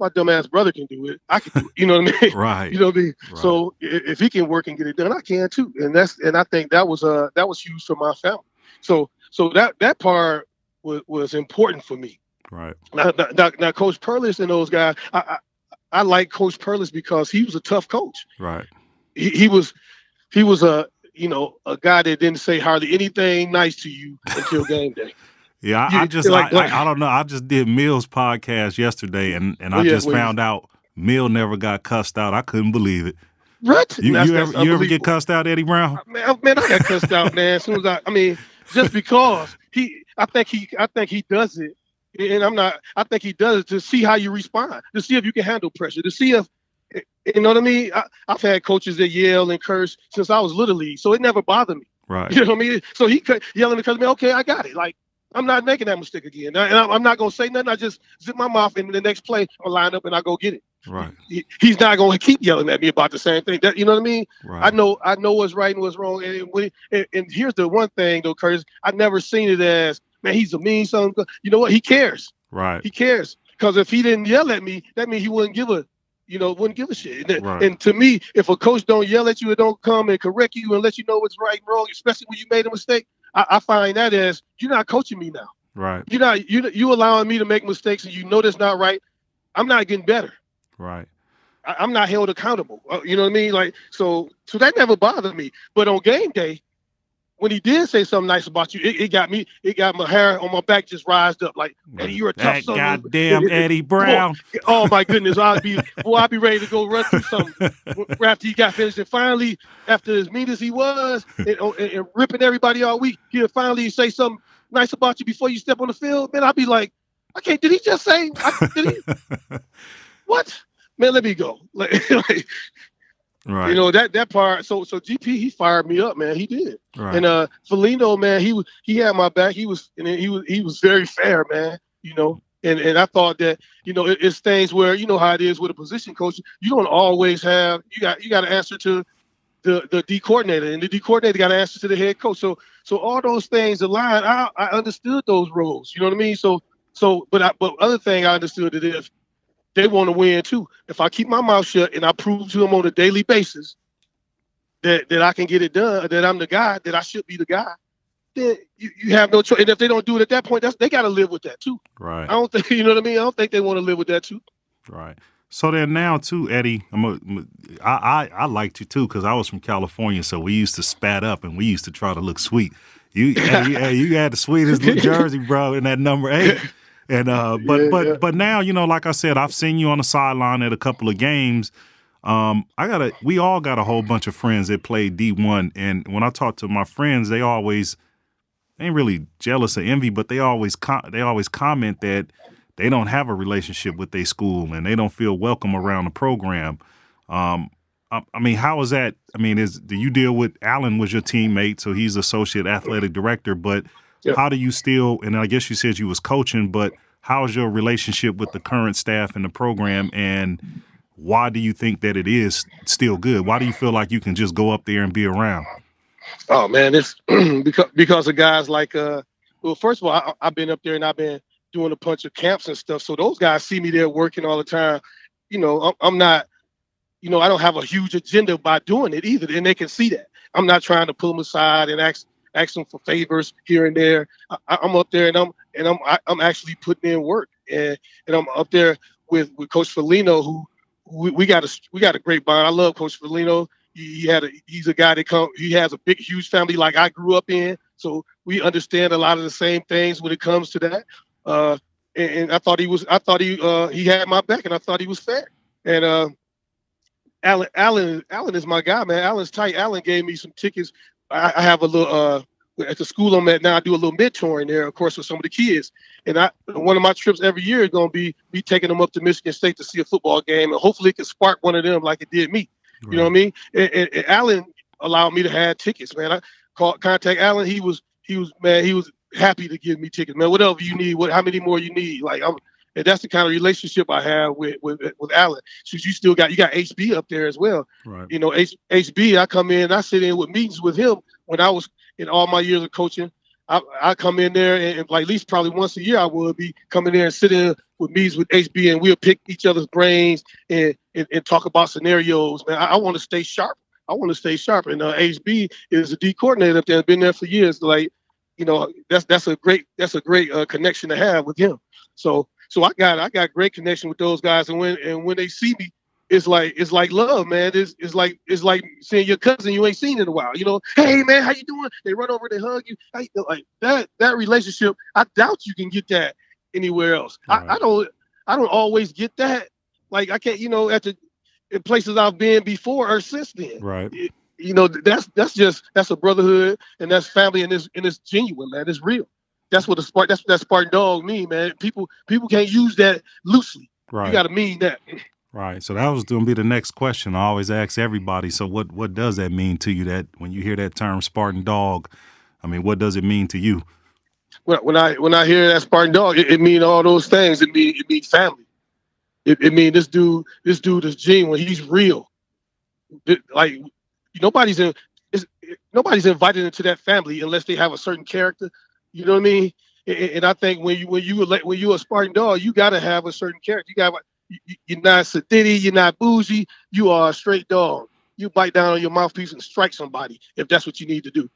Speaker 1: dumbass brother can do it. I can do it. You know what I mean?
Speaker 2: Right.
Speaker 1: You know what I mean?
Speaker 2: Right.
Speaker 1: So if he can work and get it done, I can too. And I think that was huge for my family. So that part was important for me.
Speaker 2: Right.
Speaker 1: Now Coach Perlis and those guys, I like Coach Perlis because he was a tough coach.
Speaker 2: Right.
Speaker 1: He was a guy that didn't say hardly anything nice to you until game day.
Speaker 2: Yeah, I don't know. I just did Mill's podcast yesterday, and I just found out Mill never got cussed out. I couldn't believe it.
Speaker 1: What?
Speaker 2: You ever get cussed out, Eddie Brown?
Speaker 1: Man, I got cussed out, man. As soon as just because I think he does it, and I think he does it to see how you respond, to see if you can handle pressure, to see if, you know what I mean? I've had coaches that yell and curse since I was little league, so it never bothered me.
Speaker 2: Right.
Speaker 1: You know what I mean? So he yelling and cursing me. Okay, I got it. Like, I'm not making that mistake again. And I'm not going to say nothing. I just zip my mouth, and the next play I'll line up and I go get it.
Speaker 2: Right.
Speaker 1: He's not going to keep yelling at me about the same thing. You know what I mean?
Speaker 2: Right.
Speaker 1: I know what's right and what's wrong. And here's the one thing, though, Curtis. I've never seen it as, man, he's a mean son. You know what? He cares.
Speaker 2: Right.
Speaker 1: He cares. Because if he didn't yell at me, that means he wouldn't give a shit.
Speaker 2: Right.
Speaker 1: And to me, if a coach don't yell at you and don't come and correct you and let you know what's right and wrong, especially when you made a mistake, I find that as, you're not coaching me now.
Speaker 2: Right.
Speaker 1: You allowing me to make mistakes, and you know that's not right. I'm not getting better.
Speaker 2: Right.
Speaker 1: I'm not held accountable. You know what I mean? Like, so that never bothered me. But on game day, when he did say something nice about you, it got my hair on my back just rised up. Like, Eddie, you're a tough son.
Speaker 2: Goddamn Eddie Brown.
Speaker 1: Oh my goodness. I'd be ready to go run through something after he got finished. And finally, after as mean as he was and ripping everybody all week, he'll finally say something nice about you before you step on the field. Man, I'd be like, okay, did he just say, what? Man, let me go. Like,
Speaker 2: right.
Speaker 1: You know, that part. So GP, he fired me up, man. He did.
Speaker 2: Right.
Speaker 1: And Felino, man, he had my back. He was very fair, man. You know, and I thought that, you know, it's things where, you know how it is with a position coach. You don't always have, you got to answer to the D coordinator, and the D coordinator got to answer to the head coach. So all those things align. I understood those roles. You know what I mean? But other thing I understood it is, they want to win too. If I keep my mouth shut and I prove to them on a daily basis that I can get it done, that I'm the guy, that I should be the guy, then you have no choice. And if they don't do it at that point, they got to live with that too.
Speaker 2: Right.
Speaker 1: I don't think, you know what I mean? I don't think they want to live with that too.
Speaker 2: Right. So then now too, Eddie, I liked you too because I was from California, so we used to spat up and we used to try to look sweet. You had the sweetest jersey, bro, in that number 8. And but now, you know, like I said, I've seen you on the sideline at a couple of games. We all got a whole bunch of friends that play D1, and when I talk to my friends, they ain't really jealous or envy, but they always comment that they don't have a relationship with their school and they don't feel welcome around the program. I mean, how is that? I mean, do you deal with Allen was your teammate, so he's associate athletic director, but yeah. How do you still, and I guess you said you was coaching, but how's your relationship with the current staff in the program, and why do you think that it is still good? Why do you feel like you can just go up there and be around?
Speaker 1: Oh, man, it's because of guys like, well, first of all, I've been up there and I've been doing a bunch of camps and stuff. So those guys see me there working all the time. You know, I'm not, you know, I don't have a huge agenda by doing it either. And they can see that. I'm not trying to pull them aside and ask them for favors here and there. I'm up there and I'm actually putting in work, and I'm up there with Coach Felino, who we got a great bond. I love Coach Felino. He's a guy he has a huge family like I grew up in. So we understand a lot of the same things when it comes to that. And I thought he had my back, and I thought he was fair. And Allen is my guy, man. Allen's tight. Allen gave me some tickets. I have a little at the school I'm at now. I do a little mentoring there, of course, with some of the kids. And one of my trips every year is going to be taking them up to Michigan State to see a football game, and hopefully it can spark one of them like it did me. Right. You know what I mean? And Allen allowed me to have tickets, man. I contact Allen. He was happy to give me tickets, man. Whatever you need, how many more you need, and that's the kind of relationship I have with Allen. So you got HB up there as well. Right. You know, HB, I come in, I sit in with meetings with him when I was in all my years of coaching. I come in there and like at least probably once a year I would be coming there and sitting with meetings with HB, and we'll pick each other's brains and talk about scenarios. Man, I want to stay sharp. And HB is a D coordinator up there, been there for years. Like, you know, that's a great connection to have with him. So I got great connection with those guys, and when they see me, it's like love, man. It's like seeing your cousin you ain't seen in a while. You know, hey man, how you doing? They run over, they hug you. Like that relationship. I doubt you can get that anywhere else. Right. I don't always get that. Like I can't, you know, in places I've been before or since then. Right. You know, that's a brotherhood, and that's family, and it's genuine, man. It's real. That's what that Spartan Dawg mean, man. People can't use that loosely. Right. You got to mean that.
Speaker 2: Right. So that was going to be the next question. I always ask everybody. So what does that mean to you? That when you hear that term Spartan Dawg, I mean, what does it mean to you?
Speaker 1: When I hear that Spartan Dawg, it means all those things. It means family. It means this dude is genuine. He's real. Like nobody's invited into that family unless they have a certain character. You know what I mean? And I think when you're a Spartan Dawg, you got to have a certain character. You're not sedity, you're not bougie, you are a straight dog. You bite down on your mouthpiece and strike somebody if that's what you need to do.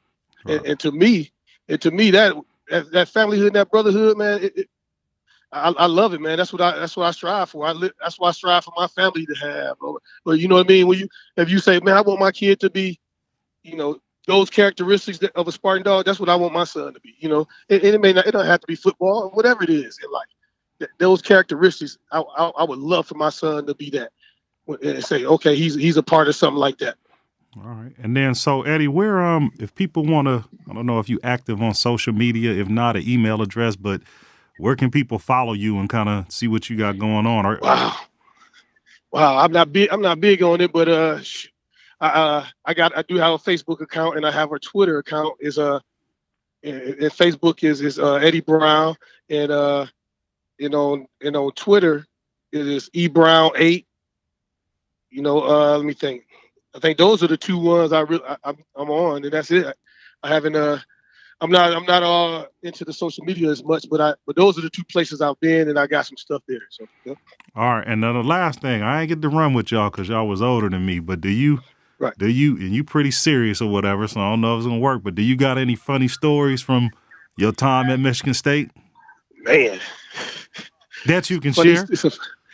Speaker 1: Right. And to me, that familyhood, that brotherhood, man, I love it, man. That's what I strive for. That's what I strive for my family to have. But you know what I mean? If you say, man, I want my kid to be, you know, those characteristics of a Spartan Dawg, that's what I want my son to be. You know, it don't have to be football, whatever it is in life. Those characteristics, I would love for my son to be that, and say, okay, he's a part of something like that.
Speaker 2: All right. And then, so Eddie, where if people want to, I don't know if you active on social media, if not, an email address, but where can people follow you and kind of see what you got going on?
Speaker 1: Wow. I'm not big on it, but I do have a Facebook account, and I have a Twitter account. And Facebook is Eddie Brown, and on Twitter it is eBrown8. You know, let me think. I think those are the two ones I'm on, and that's it. I haven't. I'm not all into the social media as much, but those are the two places I've been, and I got some stuff there. So. Yeah.
Speaker 2: All right, and then the last thing, I ain't get to run with y'all because y'all was older than me, but do you? Right. And you pretty serious or whatever, so I don't know if it's gonna work. But do you got any funny stories from your time at Michigan State?
Speaker 1: Man,
Speaker 2: that you can share.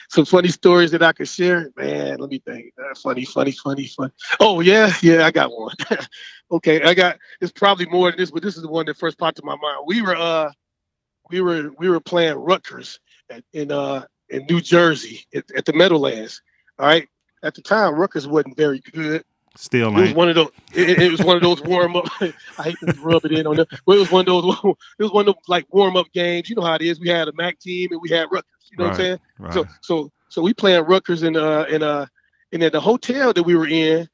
Speaker 1: Some funny stories that I could share. Man, let me think. Funny. Oh yeah, I got one. Okay, it's probably more than this, but this is the one that first popped to my mind. We were playing Rutgers in New Jersey at the Meadowlands. All right, at the time Rutgers wasn't very good.
Speaker 2: Still,
Speaker 1: it was one of those. It was one of those warm up. I hate to rub it in on them, but it was one of those like warm up games. You know how it is. We had a MAC team and we had Rutgers. You know what I'm saying? Right. So we playing Rutgers in the hotel that we were in.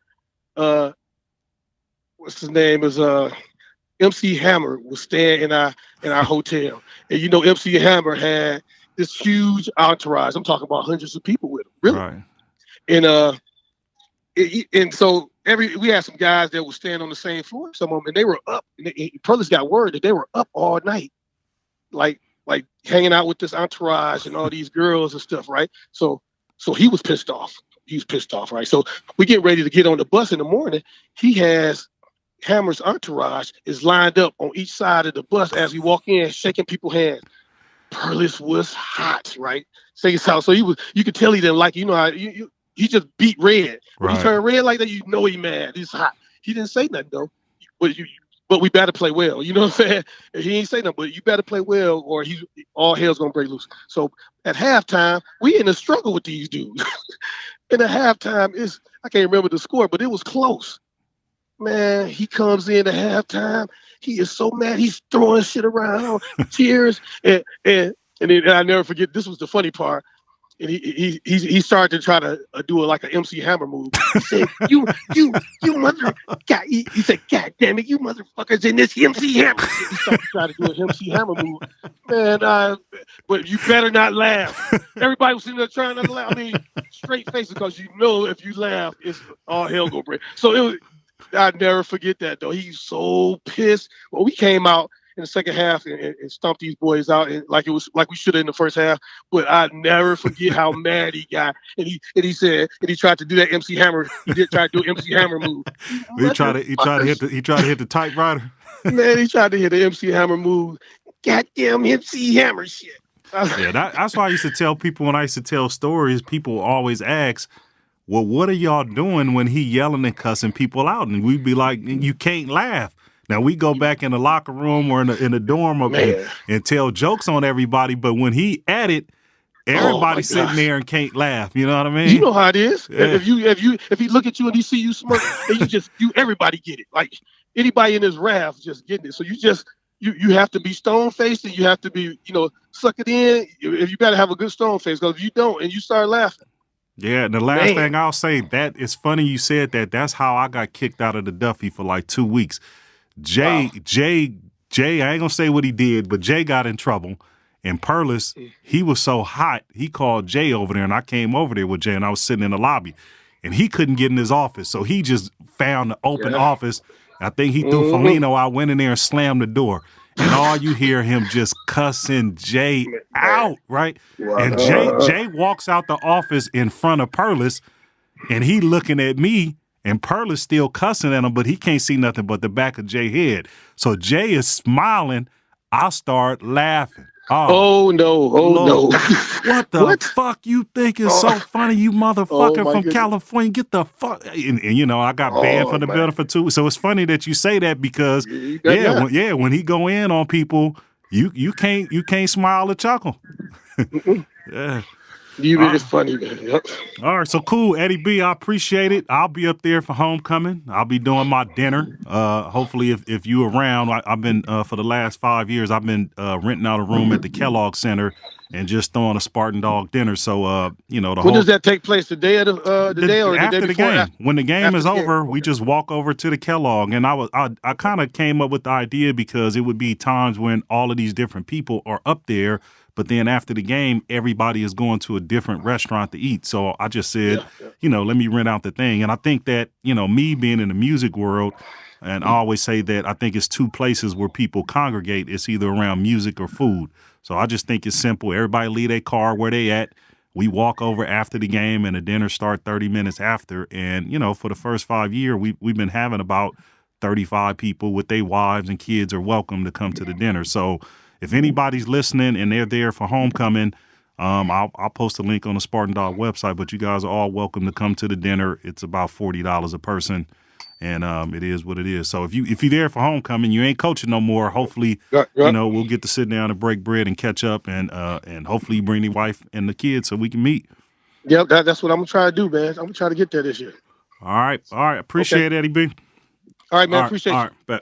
Speaker 1: What's his name is MC Hammer was staying in our hotel, and you know MC Hammer had this huge entourage. I'm talking about hundreds of people with him, really. Right. And so we had some guys that were staying on the same floor, some of them, and they were up. And brothers got word that they were up all night, like hanging out with this entourage and all these girls and stuff, right? So he was pissed off. Right? So we get ready to get on the bus in the morning. He has Hammer's entourage is lined up on each side of the bus as we walk in, shaking people's hands. Perlis was hot, right? So you could tell he didn't like it. You know how he just beat red. When he
Speaker 2: Right.
Speaker 1: turned red like that, you know he mad. He's hot. He didn't say nothing though. But we better play well. You know what I'm saying? He ain't say nothing, but you better play well, or all hell's gonna break loose. So at halftime, we in a struggle with these dudes. In the halftime, I can't remember the score, but it was close. Man, he comes in at halftime. He is so mad. He's throwing shit around, tears, and then I never forget. This was the funny part. And he started to try to do like an MC Hammer move. He said, "You mother," God, he said, "God damn it, you motherfuckers in this MC Hammer." He started to try to do an MC Hammer move, man. But you better not laugh. Everybody was sitting there trying not to laugh. I mean, straight face, because you know if you laugh, it's all hell gonna break. So I'd never forget that though. He's so pissed. Well, we came out in the second half and stomped these boys out, and like we should have in the first half. But I never forget how mad he got. And he said, and he tried to do that MC Hammer. He did try to do MC Hammer move.
Speaker 2: He tried to hit the typewriter.
Speaker 1: Man, he tried to hit the MC Hammer move. Goddamn MC Hammer shit.
Speaker 2: Yeah, that's why I used to tell people when I used to tell stories. People always ask, "Well, what are y'all doing when he yelling and cussing people out?" And we'd be like, "You can't laugh." Now, we go back in the locker room or in the dorm and tell jokes on everybody, but when he at it, everybody's sitting there and can't laugh. You know what I mean?
Speaker 1: You know how it is.
Speaker 2: Yeah.
Speaker 1: If he look at you and he see you smirk, and everybody get it. Like anybody in his wrath just getting it. So you have to be stone faced, and you have to be, suck it in. If you better have a good stone face, because if you don't and you start laughing.
Speaker 2: Yeah, and the last thing I'll say, that it's funny you said that. That's how I got kicked out of the Duffy for like 2 weeks. Jay, I ain't gonna say what he did, but Jay got in trouble. And Perlis, he was so hot, he called Jay over there, and I came over there with Jay, and I was sitting in the lobby. And he couldn't get in his office, so he just found the open office. I think he threw Foligno. I went in there and slammed the door. And all you hear him just cussing Jay out, right? And Jay walks out the office in front of Perlis, and he looking at me. And Perlis still cussing at him, but he can't see nothing but the back of Jay's head. So Jay is smiling. I start laughing.
Speaker 1: Oh no.
Speaker 2: What the fuck you think is so funny, you motherfucker from California? Get the fuck. And I got banned from the building for 2 weeks. So it's funny that you say that because, when he go in on people, you can't smile or chuckle. Yeah.
Speaker 1: It's funny, man. Yep.
Speaker 2: All right, so cool, Eddie B. I appreciate it. I'll be up there for homecoming. I'll be doing my dinner. Hopefully, if you around, I've been for the last 5 years. I've been renting out a room at the Kellogg Center and just throwing a Spartan Dawg dinner. So
Speaker 1: when does that take place? The day of the day or
Speaker 2: after
Speaker 1: the day
Speaker 2: the
Speaker 1: before?
Speaker 2: game? When the game is over, we just walk over to the Kellogg. And I kind of came up with the idea because it would be times when all of these different people are up there. But then after the game, everybody is going to a different restaurant to eat. So I just said, let me rent out the thing. And I think that, me being in the music world, and I always say that I think it's 2 places where people congregate. It's either around music or food. So I just think it's simple. Everybody leave their car where they at. We walk over after the game and the dinner start 30 minutes after. And, for the first 5 years, we've been having about 35 people with their wives and kids are welcome to come to the dinner. So if anybody's listening and they're there for homecoming, I'll post a link on the Spartan Dawg website, but you guys are all welcome to come to the dinner. It's about $40 a person, and it is what it is. So if you're there for homecoming, you ain't coaching no more. Hopefully, we'll get to sit down and break bread and catch up, and hopefully you bring the wife and the kids so we can meet.
Speaker 1: Yep, that's what I'm gonna try to do, man. I'm gonna try to get there this year.
Speaker 2: All right. Appreciate it, Eddie B.
Speaker 1: All right, man. Appreciate you.
Speaker 2: All right, bet.